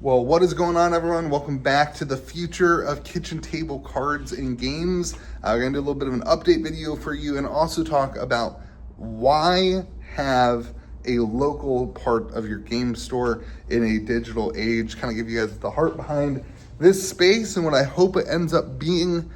Well, what is going on, everyone? Welcome back to the future of kitchen table cards and games. We're going to do a little bit of an update video for you and also talk about why have a local part of your game store in a digital age, kind of give you guys the heart behind this space and what I hope it ends up being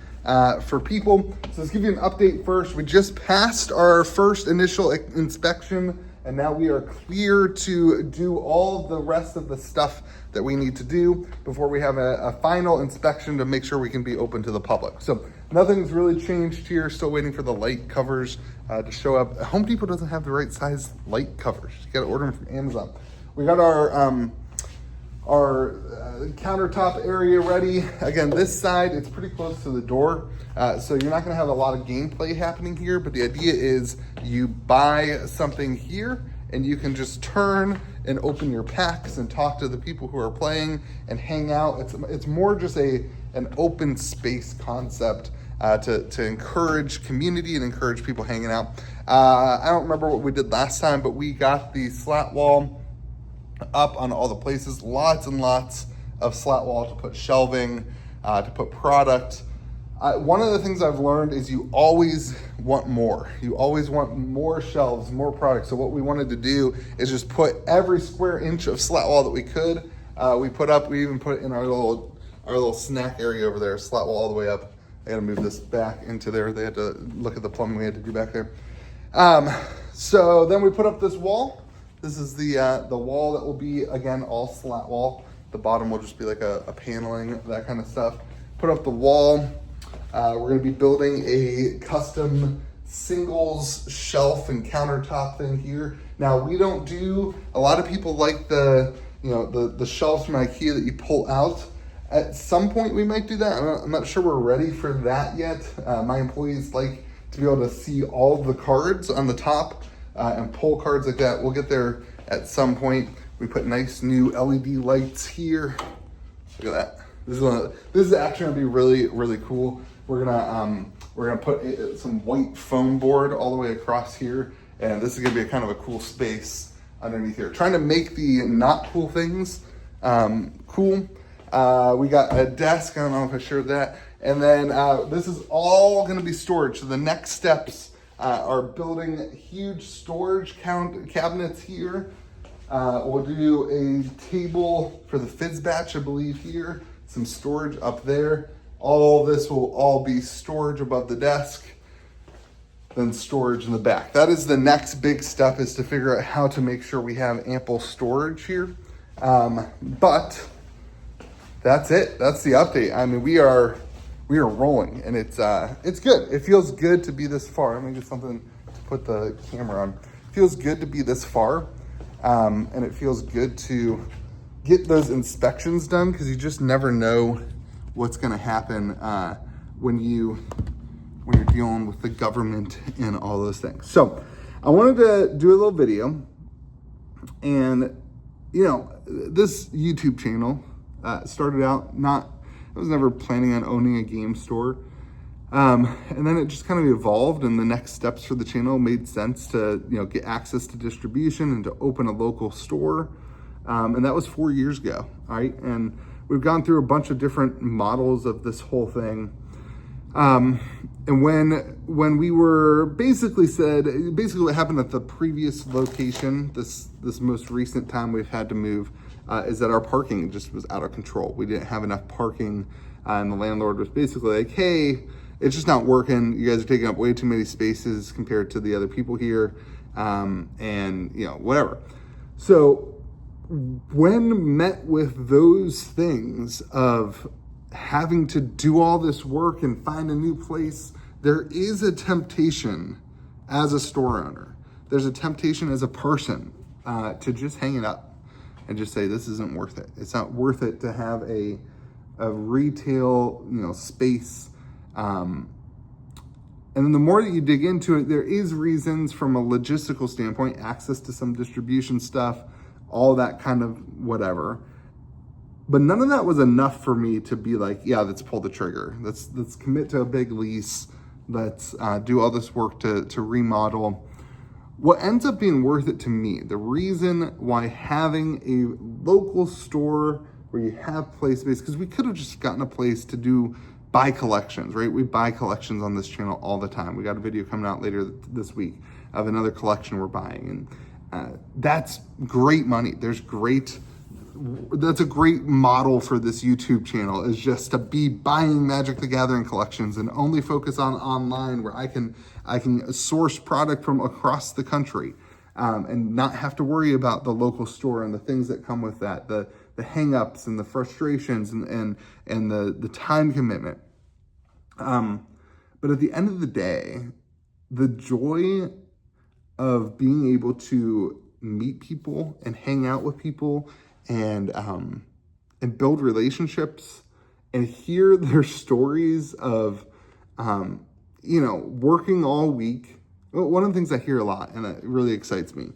for people. So let's give you an update first. We just passed our first initial inspection, and now we are clear to do all the rest of the stuff that we need to do before we have a final inspection to make sure we can be open to the public. So nothing's really changed here. Still waiting for the light covers to show up. Home Depot doesn't have the right size light covers. You gotta order them from Amazon. We got our countertop area ready. Again, this side, it's pretty close to the door. So you're not gonna have a lot of gameplay happening here, but the idea is you buy something here and you can just turn and open your packs and talk to the people who are playing and hang out. It's more just an open space concept to encourage community and encourage people hanging out. I don't remember what we did last time, but we got the slat wall up on all the places, lots and lots of slat wall to put shelving, to put product. One of the things I've learned is you always want more. You always want more shelves, more products. So what we wanted to do is just put every square inch of slat wall that we could. We even put in our little snack area over there, slat wall all the way up. I gotta move this back into there. They had to look at the plumbing we had to do back there. So then we put up this wall. This is the wall that will be, again, all slat wall. The bottom will just be like a paneling, that kind of stuff. Put up the wall. We're gonna be building a custom singles shelf and countertop thing here. Now, we don't do, a lot of people like the shelves from IKEA that you pull out. At some point we might do that. I'm not sure we're ready for that yet. My employees like to be able to see all of the cards on the top and pull cards like that. We'll get there at some point. We put nice new LED lights here. Look at that. This is actually gonna be really, really cool. We're gonna put some white foam board all the way across here, and this is gonna be a kind of a cool space underneath here. Trying to make the not cool things cool. We got a desk. I don't know if I shared that. And then this is all gonna be storage. So the next steps are building huge storage cabinets here. We'll do a table for the fizz batch, I believe, here. Some storage up there. All this will all be storage above the desk, then storage in the back. That is the next big step, is to figure out how to make sure we have ample storage here. But that's it. That's the update. I mean, we are rolling, and it's good. It feels good to be this far. Let me get something to put the camera on. It feels good to be this far, and it feels good to get those inspections done, because you just never know what's going to happen when you're dealing with the government and all those things. So I wanted to do a little video, and this YouTube channel started out I was never planning on owning a game store, and then it just kind of evolved, and the next steps for the channel made sense to get access to distribution and to open a local store, and that was 4 years ago. All right, and we've gone through a bunch of different models of this whole thing. And when we were basically what happened at the previous location, this most recent time we've had to move, is that our parking just was out of control. We didn't have enough parking, and the landlord was basically like, hey, it's just not working. You guys are taking up way too many spaces compared to the other people here, and whatever. So when met with those things of having to do all this work and find a new place, there is a temptation as a store owner. There's a temptation as a person to just hang it up and just say, this isn't worth it. It's not worth it to have a retail space. And then the more that you dig into it, there is reasons from a logistical standpoint, access to some distribution stuff, all that kind of whatever. But none of that was enough for me to be like, yeah, let's pull the trigger. Let's commit to a big lease. Let's do all this work to remodel. What ends up being worth it to me, the reason why having a local store where you have play space, because we could have just gotten a place to buy collections, right? We buy collections on this channel all the time. We got a video coming out later this week of another collection we're buying, and that's great money. That's a great model for this YouTube channel, is just to be buying Magic the Gathering collections and only focus on online, where I can source product from across the country, and not have to worry about the local store and the things that come with that, the hang-ups and the frustrations and the time commitment. But at the end of the day, the joy of being able to meet people and hang out with people and build relationships and hear their stories of, working all week. One of the things I hear a lot, and it really excites me,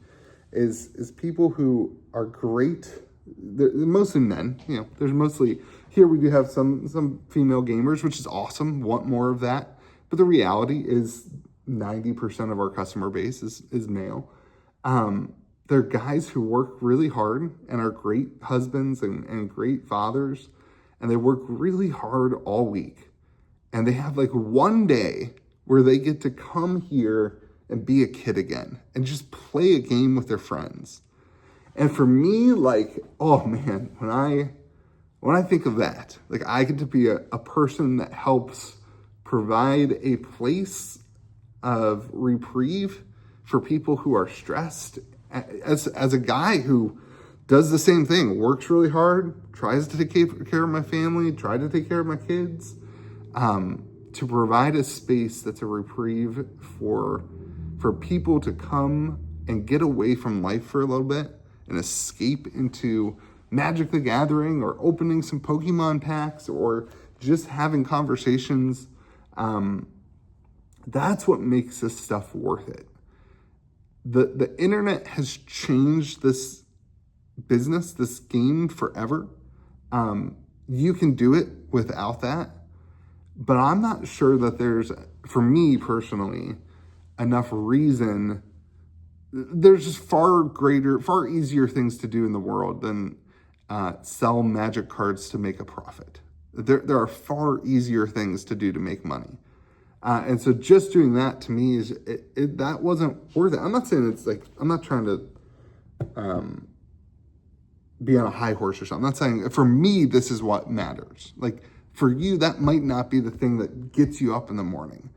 is people who are great. They're mostly men, there's mostly, here we do have some female gamers, which is awesome, want more of that. But the reality is 90% of our customer base is male. They're guys who work really hard and are great husbands and great fathers, and they work really hard all week. And they have like one day where they get to come here and be a kid again and just play a game with their friends. And for me, like, oh man, when I think of that, like, I get to be a person that helps provide a place of reprieve for people who are stressed, as a guy who does the same thing, works really hard, tries to take care of my family, try to take care of my kids, to provide a space that's a reprieve for people to come and get away from life for a little bit and escape into Magic the Gathering, or opening some Pokemon packs, or just having conversations. That's what makes this stuff worth it. The internet has changed this business, this game, forever. You can do it without that, but I'm not sure that there's, for me personally, enough reason. There's just far easier things to do in the world than sell Magic cards to make a profit. There are far easier things to do to make money. And so just doing that, to me, that wasn't worth it. I'm not saying it's like, I'm not trying to be on a high horse or something. I'm not saying, for me, this is what matters. Like, for you, that might not be the thing that gets you up in the morning.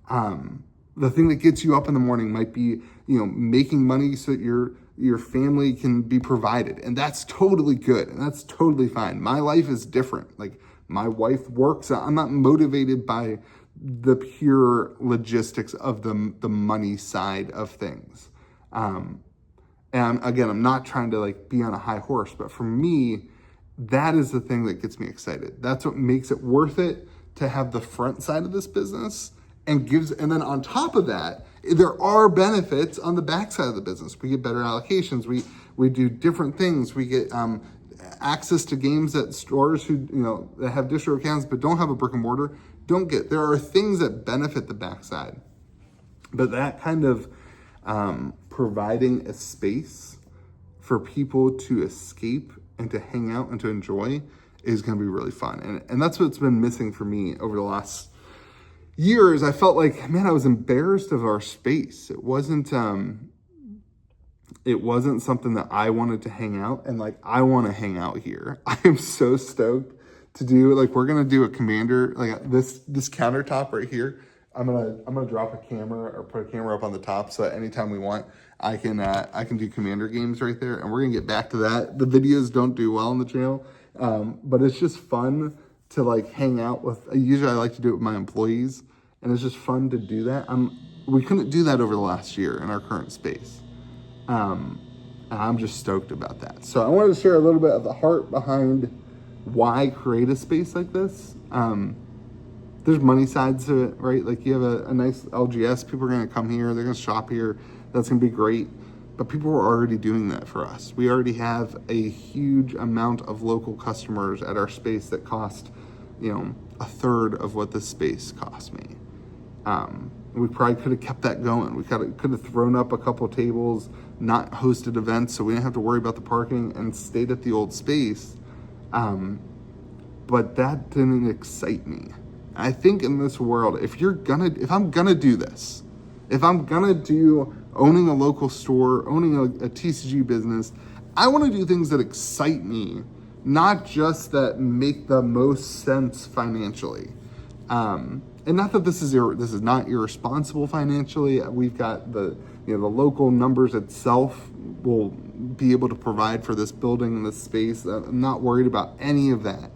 The thing that gets you up in the morning might be, making money so that your family can be provided. And that's totally good. And that's totally fine. My life is different. Like, my wife works. I'm not motivated by the pure logistics of the money side of things. And again, I'm not trying to like be on a high horse, but for me, that is the thing that gets me excited. That's what makes it worth it to have the front side of this business, and then on top of that, there are benefits on the back side of the business. We get better allocations. We do different things. We get access to games that stores who, that have distro accounts but don't have a brick and mortar don't get. There are things that benefit the backside, but that kind of providing a space for people to escape and to hang out and to enjoy is going to be really fun. And that's what's been missing for me over the last years. I felt like, man, I was embarrassed of our space. It wasn't something that I wanted to hang out, and like, I want to hang out here. I am so stoked to do, like, we're gonna do a commander, like this countertop right here. I'm gonna drop a camera or put a camera up on the top so that anytime we want, I can do commander games right there, and we're gonna get back to that. The videos don't do well on the channel, but it's just fun to like hang out with. Usually I like to do it with my employees, and it's just fun to do that. We couldn't do that over the last year in our current space. And I'm just stoked about that. So I wanted to share a little bit of the heart behind why create a space like this. There's money sides to it, right? Like, you have a nice LGS, people are gonna come here, they're gonna shop here, that's gonna be great. But people are already doing that for us. We already have a huge amount of local customers at our space that cost, a third of what this space cost me. We probably could have kept that going. We could have thrown up a couple tables, not hosted events, so we didn't have to worry about the parking, and stayed at the old space. But that didn't excite me. I think in this world, if I'm gonna do this, if I'm gonna do owning a local store, owning a TCG business, I want to do things that excite me, not just that make the most sense financially. And not that this is not irresponsible financially. We've got the local numbers itself will be able to provide for this building and this space. I'm not worried about any of that.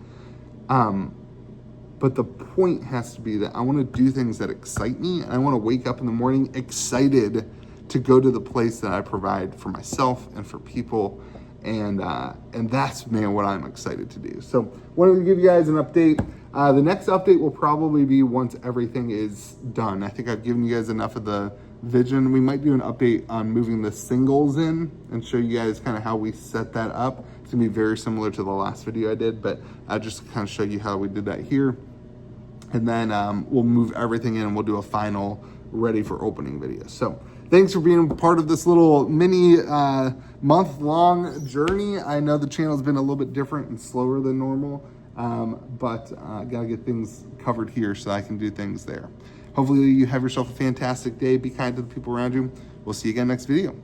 But the point has to be that I want to do things that excite me, and I want to wake up in the morning excited to go to the place that I provide for myself and for people. And that's, man, what I'm excited to do. So wanted to give you guys an update. The next update will probably be once everything is done. I think I've given you guys enough of the vision. We might do an update on moving the singles in and show you guys kind of how we set that up. It's gonna be very similar to the last video I did, but I just kind of show you how we did that here. And then we'll move everything in and we'll do a final ready for opening video. So thanks for being a part of this little mini month-long journey. I know the channel's been a little bit different and slower than normal, but I gotta get things covered here so I can do things there. Hopefully you have yourself a fantastic day. Be kind to the people around you. We'll see you again next video.